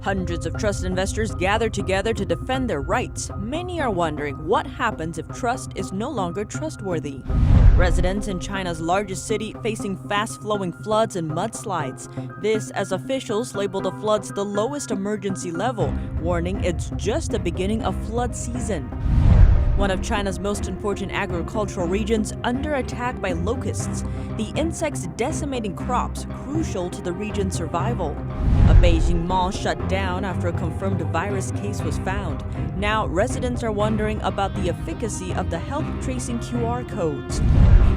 Hundreds of trust investors gather together to defend their rights. Many are wondering what happens if trust is no longer trustworthy. Residents in China's largest city facing fast-flowing floods and mudslides. This as officials label the floods the lowest emergency level, warning it's just the beginning of flood season. One of China's most important agricultural regions under attack by locusts, the insects decimating crops crucial to the region's survival. A Beijing mall shut down after a confirmed virus case was found. Now residents are wondering about the efficacy of the health tracing QR codes.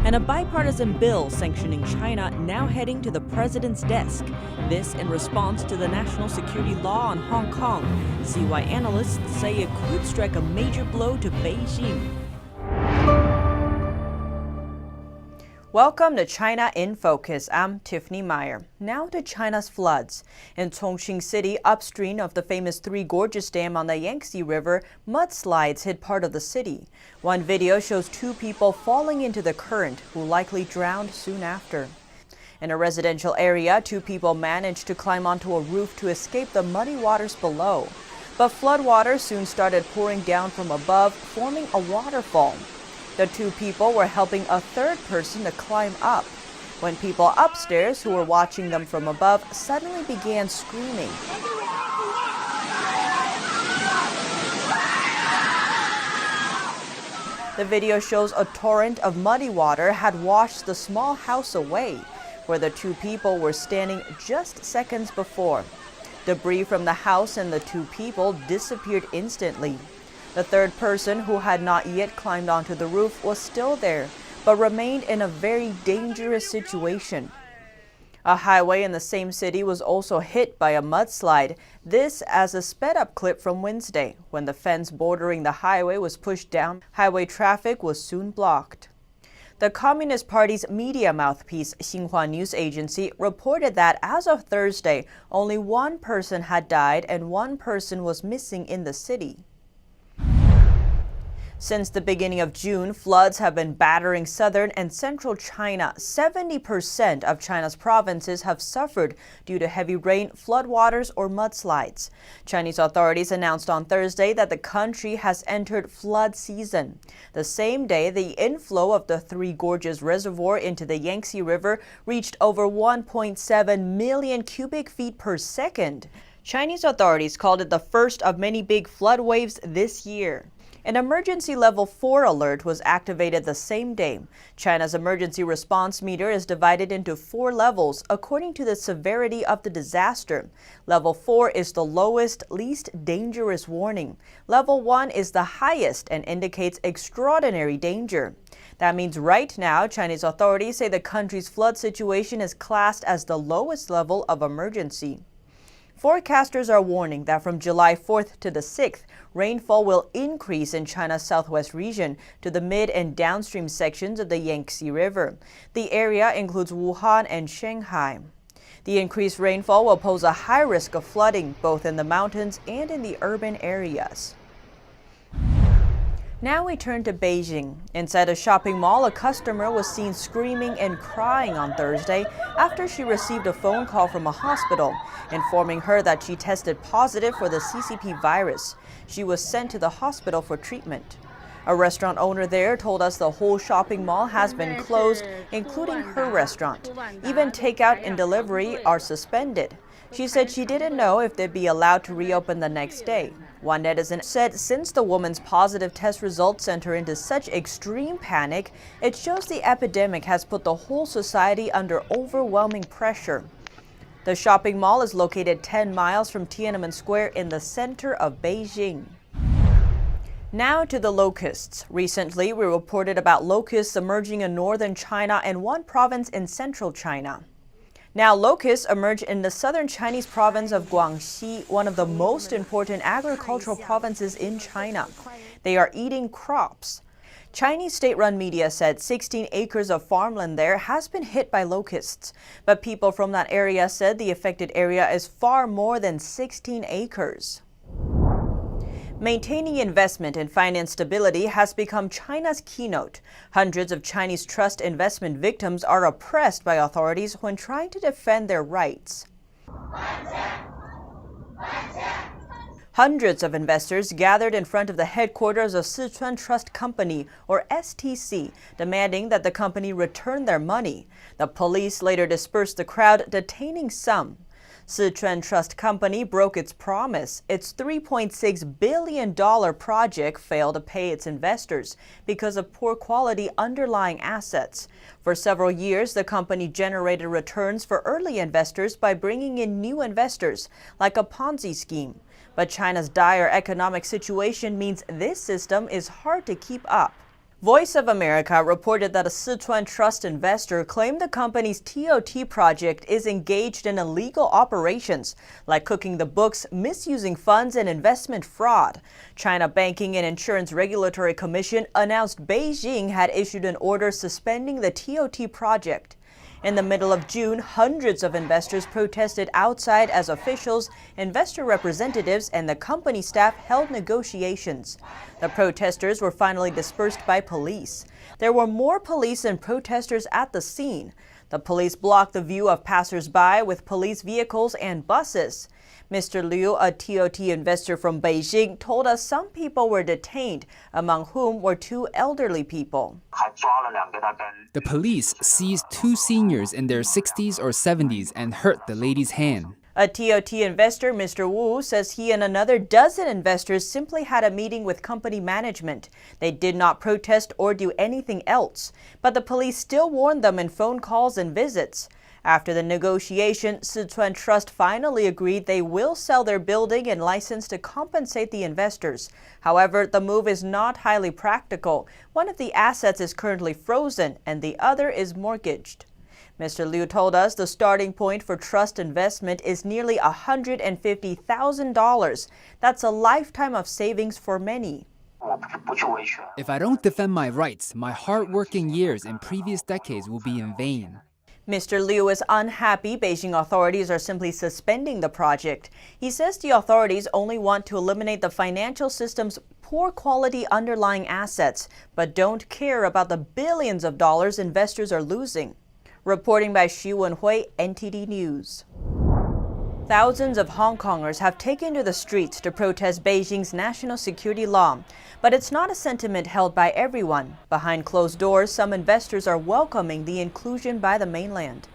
And a bipartisan bill sanctioning China now heading to the president's desk. This in response to the national security law on Hong Kong. See why analysts say it could strike a major blow to Beijing. Welcome to China in Focus. I'm Tiffany Meyer. Now to China's floods. In Chongqing City, upstream of the famous Three Gorges Dam on the Yangtze River, mudslides hit part of the city. One video shows two people falling into the current who likely drowned soon after. In a residential area, two people managed to climb onto a roof to escape the muddy waters below. But floodwater soon started pouring down from above, forming a waterfall. The two people were helping a third person to climb up, when people upstairs who were watching them from above suddenly began screaming. The video shows a torrent of muddy water had washed the small house away, where the two people were standing just seconds before. Debris from the house and the two people disappeared instantly. The third person, who had not yet climbed onto the roof, was still there, but remained in a very dangerous situation. A highway in the same city was also hit by a mudslide. This as a sped-up clip from Wednesday. When the fence bordering the highway was pushed down, highway traffic was soon blocked. The Communist Party's media mouthpiece, Xinhua News Agency, reported that as of Thursday, only one person had died and one person was missing in the city. Since the beginning of June, floods have been battering southern and central China. 70% of China's provinces have suffered due to heavy rain, floodwaters, or mudslides. Chinese authorities announced on Thursday that the country has entered flood season. The same day, the inflow of the Three Gorges Reservoir into the Yangtze River reached over 1.7 million cubic feet per second. Chinese authorities called it the first of many big flood waves this year. An emergency level 4 alert was activated the same day. China's emergency response meter is divided into 4 levels according to the severity of the disaster. Level 4 is the lowest, least dangerous warning. Level 1 is the highest and indicates extraordinary danger. That means right now, Chinese authorities say the country's flood situation is classed as the lowest level of emergency. Forecasters are warning that from July 4th to the 6th, rainfall will increase in China's southwest region to the mid and downstream sections of the Yangtze River. The area includes Wuhan and Shanghai. The increased rainfall will pose a high risk of flooding both in the mountains and in the urban areas. Now we turn to Beijing. Inside a shopping mall, a customer was seen screaming and crying on Thursday after she received a phone call from a hospital informing her that she tested positive for the CCP virus. She was sent to the hospital for treatment. A restaurant owner there told us the whole shopping mall has been closed, including her restaurant. Even takeout and delivery are suspended. She said she didn't know if they'd be allowed to reopen the next day. One netizen said since the woman's positive test results sent her into such extreme panic, it shows the epidemic has put the whole society under overwhelming pressure. The shopping mall is located 10 miles from Tiananmen Square in the center of Beijing. Now to the locusts. Recently, we reported about locusts emerging in northern China and one province in central China. Now, locusts emerge in the southern Chinese province of Guangxi, one of the most important agricultural provinces in China. They are eating crops. Chinese state-run media said 16 acres of farmland there has been hit by locusts. But people from that area said the affected area is far more than 16 acres. Maintaining investment and finance stability has become China's keynote. Hundreds of Chinese trust investment victims are oppressed by authorities when trying to defend their rights. Hundreds of investors gathered in front of the headquarters of Sichuan Trust Company, or STC, demanding that the company return their money. The police later dispersed the crowd, detaining some. Sichuan Trust Company broke its promise. Its $3.6 billion project failed to pay its investors because of poor quality underlying assets. For several years, the company generated returns for early investors by bringing in new investors, like a Ponzi scheme. But China's dire economic situation means this system is hard to keep up. Voice of America reported that a Sichuan Trust investor claimed the company's TOT project is engaged in illegal operations, like cooking the books, misusing funds, and investment fraud. China Banking and Insurance Regulatory Commission announced Beijing had issued an order suspending the TOT project. In the middle of June, hundreds of investors protested outside as officials, investor representatives, and the company staff held negotiations. The protesters were finally dispersed by police. There were more police and protesters at the scene. The police blocked the view of passers-by with police vehicles and buses. Mr. Liu, a TOT investor from Beijing, told us some people were detained, among whom were two elderly people. The police seized two seniors in their 60s or 70s and hurt the lady's hand. A TOT investor, Mr. Wu, says he and another dozen investors simply had a meeting with company management. They did not protest or do anything else, but the police still warned them in phone calls and visits. After the negotiation, Sichuan Trust finally agreed they will sell their building and license to compensate the investors. However, the move is not highly practical. One of the assets is currently frozen and the other is mortgaged. Mr. Liu told us the starting point for trust investment is nearly $150,000. That's a lifetime of savings for many. If I don't defend my rights, my hard-working years in previous decades will be in vain. Mr. Liu is unhappy Beijing authorities are simply suspending the project. He says the authorities only want to eliminate the financial system's poor quality underlying assets, but don't care about the billions of dollars investors are losing. Reporting by Xu Wenhui, NTD News. Thousands of Hong Kongers have taken to the streets to protest Beijing's national security law. But it's not a sentiment held by everyone. Behind closed doors, some investors are welcoming the inclusion by the mainland.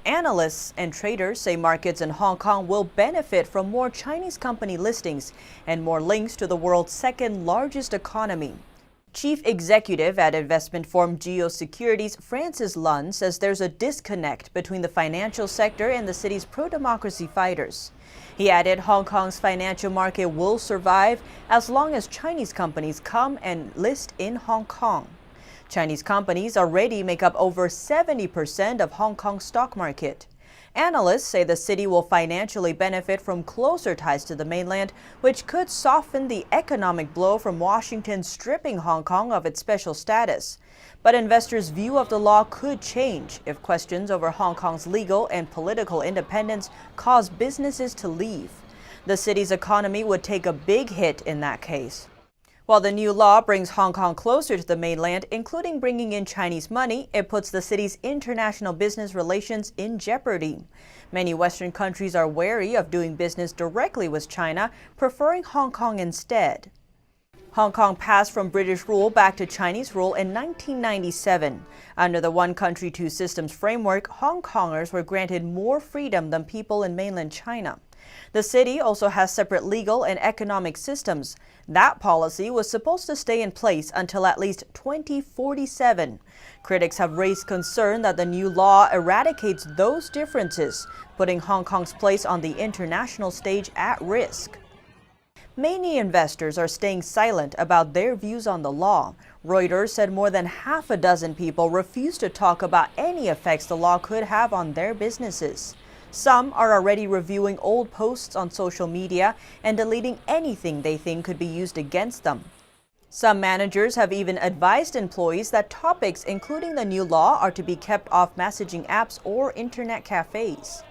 Analysts and traders say markets in Hong Kong will benefit from more Chinese company listings and more links to the world's second largest economy. Chief executive at investment firm Geosecurities, Francis Lun, says there's a disconnect between the financial sector and the city's pro-democracy fighters. He added Hong Kong's financial market will survive as long as Chinese companies come and list in Hong Kong. Chinese companies already make up over 70% of Hong Kong's stock market. Analysts say the city will financially benefit from closer ties to the mainland, which could soften the economic blow from Washington stripping Hong Kong of its special status. But investors' view of the law could change if questions over Hong Kong's legal and political independence cause businesses to leave. The city's economy would take a big hit in that case. While the new law brings Hong Kong closer to the mainland, including bringing in Chinese money, it puts the city's international business relations in jeopardy. Many Western countries are wary of doing business directly with China, preferring Hong Kong instead. Hong Kong passed from British rule back to Chinese rule in 1997. Under the One Country, Two Systems framework, Hong Kongers were granted more freedom than people in mainland China. The city also has separate legal and economic systems. That policy was supposed to stay in place until at least 2047. Critics have raised concern that the new law eradicates those differences, putting Hong Kong's place on the international stage at risk. Many investors are staying silent about their views on the law. Reuters said more than half a dozen people refuse to talk about any effects the law could have on their businesses. Some are already reviewing old posts on social media and deleting anything they think could be used against them. Some managers have even advised employees that topics including the new law are to be kept off messaging apps or internet cafes.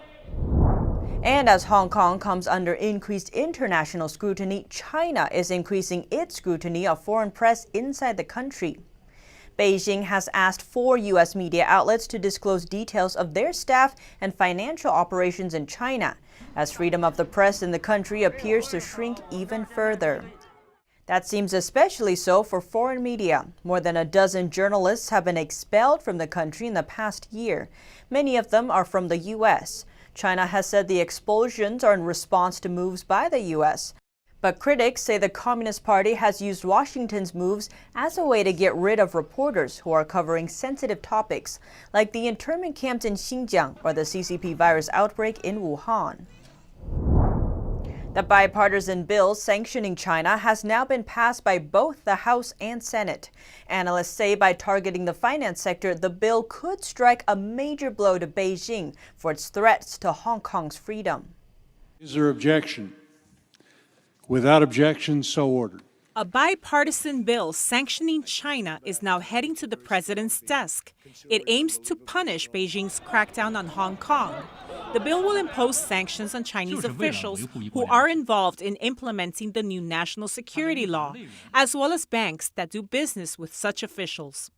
And as Hong Kong comes under increased international scrutiny, China is increasing its scrutiny of foreign press inside the country. Beijing has asked 4 U.S. media outlets to disclose details of their staff and financial operations in China, as freedom of the press in the country appears to shrink even further. That seems especially so for foreign media. More than a dozen journalists have been expelled from the country in the past year. Many of them are from the U.S. China has said the expulsions are in response to moves by the U.S. But critics say the Communist Party has used Washington's moves as a way to get rid of reporters who are covering sensitive topics, like the internment camps in Xinjiang or the CCP virus outbreak in Wuhan. The bipartisan bill sanctioning China has now been passed by both the House and Senate. Analysts say by targeting the finance sector, the bill could strike a major blow to Beijing for its threats to Hong Kong's freedom. Is there objection? Without objection, so ordered. A bipartisan bill sanctioning China is now heading to the president's desk. It aims to punish Beijing's crackdown on Hong Kong. The bill will impose sanctions on Chinese officials who are involved in implementing the new national security law, as well as banks that do business with such officials.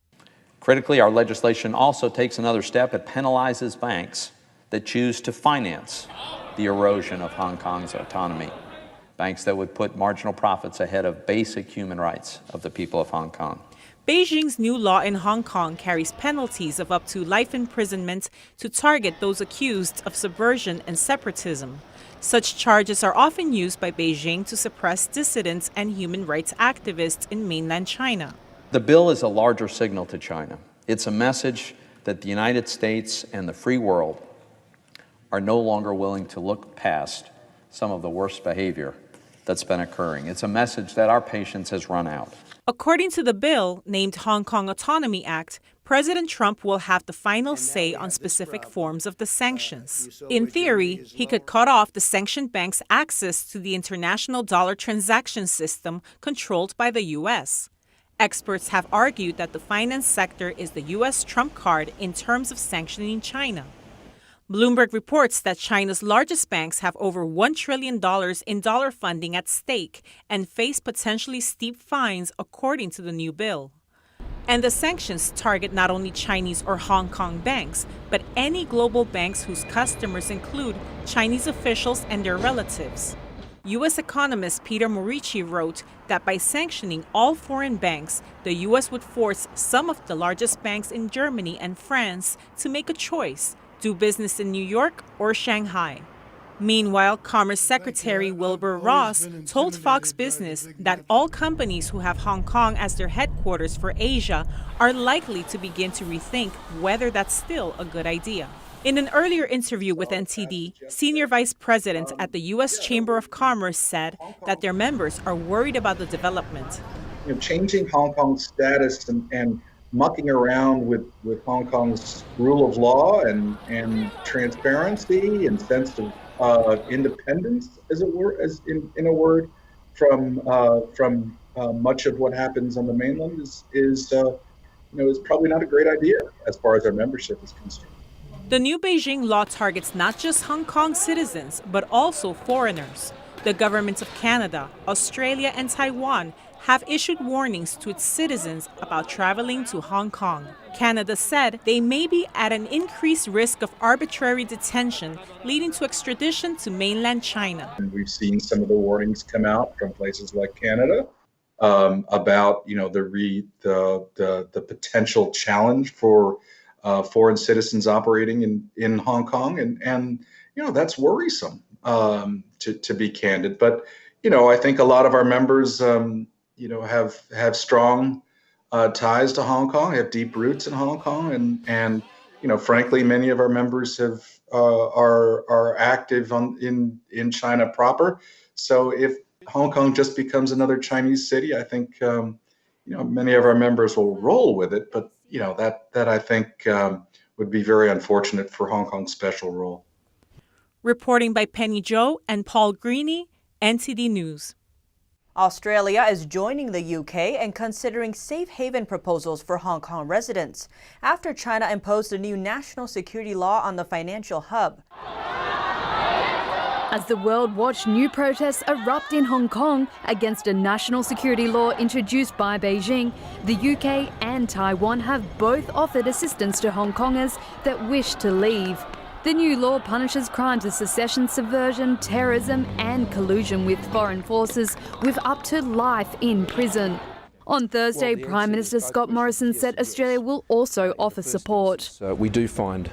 Critically, our legislation also takes another step. It penalizes banks that choose to finance the erosion of Hong Kong's autonomy. Banks that would put marginal profits ahead of basic human rights of the people of Hong Kong. Beijing's new law in Hong Kong carries penalties of up to life imprisonment to target those accused of subversion and separatism. Such charges are often used by Beijing to suppress dissidents and human rights activists in mainland China. The bill is a larger signal to China. It's a message that the United States and the free world are no longer willing to look past some of the worst behavior that's been occurring. It's a message that our patience has run out. According to the bill, named Hong Kong Autonomy Act, President Trump will have the final say on specific forms of the sanctions. In theory, he could cut off the sanctioned banks' access to the international dollar transaction system controlled by the U.S. Experts have argued that the finance sector is the U.S. trump card in terms of sanctioning China. Bloomberg reports that China's largest banks have over $1 trillion in dollar funding at stake and face potentially steep fines according to the new bill. And the sanctions target not only Chinese or Hong Kong banks, but any global banks whose customers include Chinese officials and their relatives. U.S. economist Peter Morici wrote that by sanctioning all foreign banks, the U.S. would force some of the largest banks in Germany and France to make a choice: do business in New York or Shanghai. Meanwhile, Commerce Secretary Wilbur Ross told Fox Business that all companies who have Hong Kong as their headquarters for Asia are likely to begin to rethink whether that's still a good idea. In an earlier interview with NTD, Senior Vice President at the U.S. Chamber of Commerce said that their members are worried about the development. Changing Hong Kong's status and mucking around with Hong Kong's rule of law and transparency and sense of independence, as it were, as in a word, from much of what happens on the mainland is probably not a great idea as far as our membership is concerned. The new Beijing law targets not just Hong Kong citizens, but also foreigners. The governments of Canada, Australia, and Taiwan have issued warnings to its citizens about traveling to Hong Kong. Canada said they may be at an increased risk of arbitrary detention, leading to extradition to mainland China. And we've seen some of the warnings come out from places like Canada about the potential challenge for foreign citizens operating in Hong Kong, and that's worrisome, to be candid. But I think a lot of our members have strong ties to Hong Kong, have deep roots in Hong Kong, and frankly, many of our members are active in China proper. So if Hong Kong just becomes another Chinese city, I think many of our members will roll with it. But that I think would be very unfortunate for Hong Kong's special role. Reporting by Penny Zhou and Paul Greeny, NTD News. Australia is joining the UK and considering safe haven proposals for Hong Kong residents after China imposed a new national security law on the financial hub. As the world watched new protests erupt in Hong Kong against a national security law introduced by Beijing, the UK and Taiwan have both offered assistance to Hong Kongers that wish to leave. The new law punishes crimes of secession, subversion, terrorism and collusion with foreign forces with up to life in prison. On Thursday, Prime Minister Scott Morrison said Australia will also offer support. We do find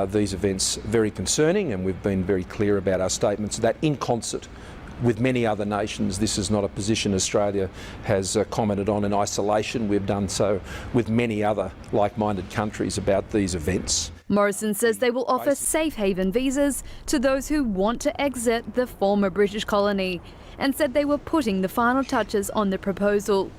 these events very concerning, and we've been very clear about our statements that in concert with many other nations, this is not a position Australia has commented on in isolation. We've done so with many other like-minded countries about these events. Morrison says they will offer safe haven visas to those who want to exit the former British colony, and said they were putting the final touches on the proposal.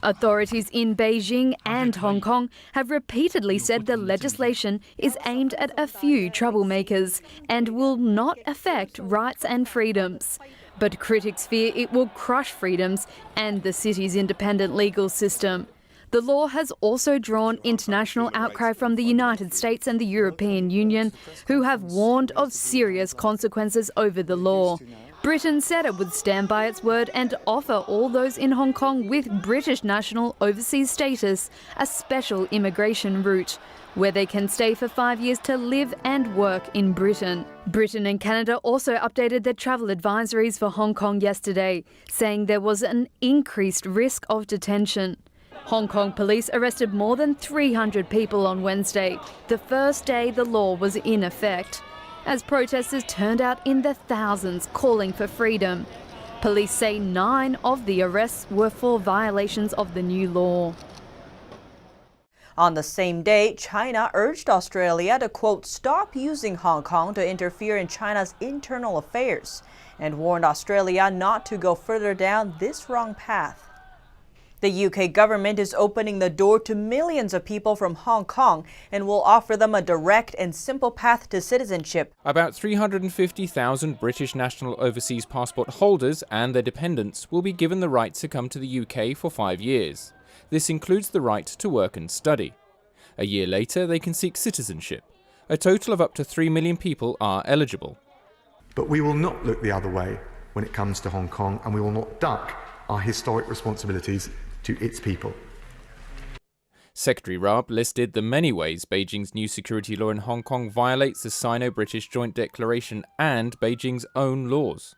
Authorities in Beijing and Hong Kong have repeatedly said the legislation is aimed at a few troublemakers and will not affect rights and freedoms. But critics fear it will crush freedoms and the city's independent legal system. The law has also drawn international outcry from the United States and the European Union, who have warned of serious consequences over the law. Britain said it would stand by its word and offer all those in Hong Kong with British national overseas status a special immigration route, where they can stay for 5 years to live and work in Britain. Britain and Canada also updated their travel advisories for Hong Kong yesterday, saying there was an increased risk of detention. Hong Kong police arrested more than 300 people on Wednesday, the first day the law was in effect, as protesters turned out in the thousands calling for freedom. Police say 9 of the arrests were for violations of the new law. On the same day, China urged Australia to, quote, stop using Hong Kong to interfere in China's internal affairs, and warned Australia not to go further down this wrong path. The UK government is opening the door to millions of people from Hong Kong and will offer them a direct and simple path to citizenship. About 350,000 British national overseas passport holders and their dependents will be given the right to come to the UK for 5 years. This includes the right to work and study. A year later, they can seek citizenship. A total of up to 3 million people are eligible. But we will not look the other way when it comes to Hong Kong, and we will not duck our historic responsibilities to its people. Secretary Raab listed the many ways Beijing's new security law in Hong Kong violates the Sino-British Joint Declaration and Beijing's own laws.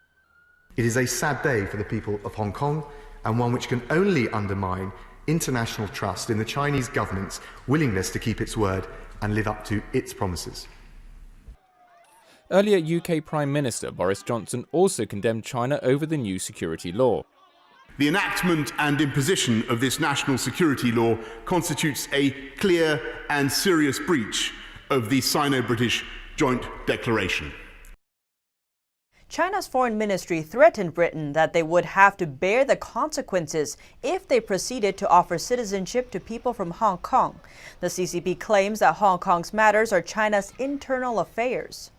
It is a sad day for the people of Hong Kong, and one which can only undermine international trust in the Chinese government's willingness to keep its word and live up to its promises. Earlier, UK Prime Minister Boris Johnson also condemned China over the new security law. The enactment and imposition of this national security law constitutes a clear and serious breach of the Sino-British Joint Declaration. China's foreign ministry threatened Britain that they would have to bear the consequences if they proceeded to offer citizenship to people from Hong Kong. The CCP claims that Hong Kong's matters are China's internal affairs.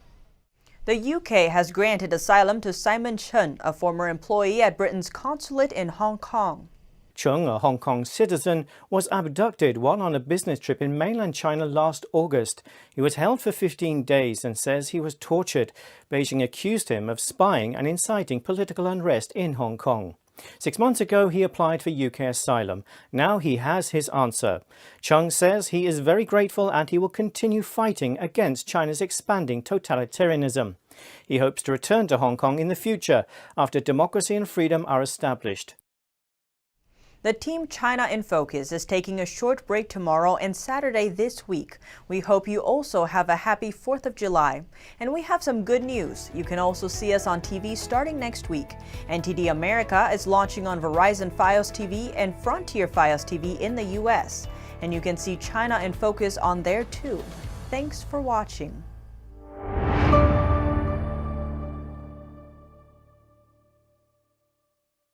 The UK has granted asylum to Simon Chen, a former employee at Britain's consulate in Hong Kong. Chen, a Hong Kong citizen, was abducted while on a business trip in mainland China last August. He was held for 15 days and says he was tortured. Beijing accused him of spying and inciting political unrest in Hong Kong. 6 months ago, he applied for UK asylum. Now he has his answer. Chung says he is very grateful and he will continue fighting against China's expanding totalitarianism. He hopes to return to Hong Kong in the future after democracy and freedom are established. The Team China in Focus is taking a short break tomorrow and Saturday this week. We hope you also have a happy 4th of July. And we have some good news. You can also see us on TV starting next week. NTD America is launching on Verizon Fios TV and Frontier Fios TV in the US. And you can see China in Focus on there too. Thanks for watching.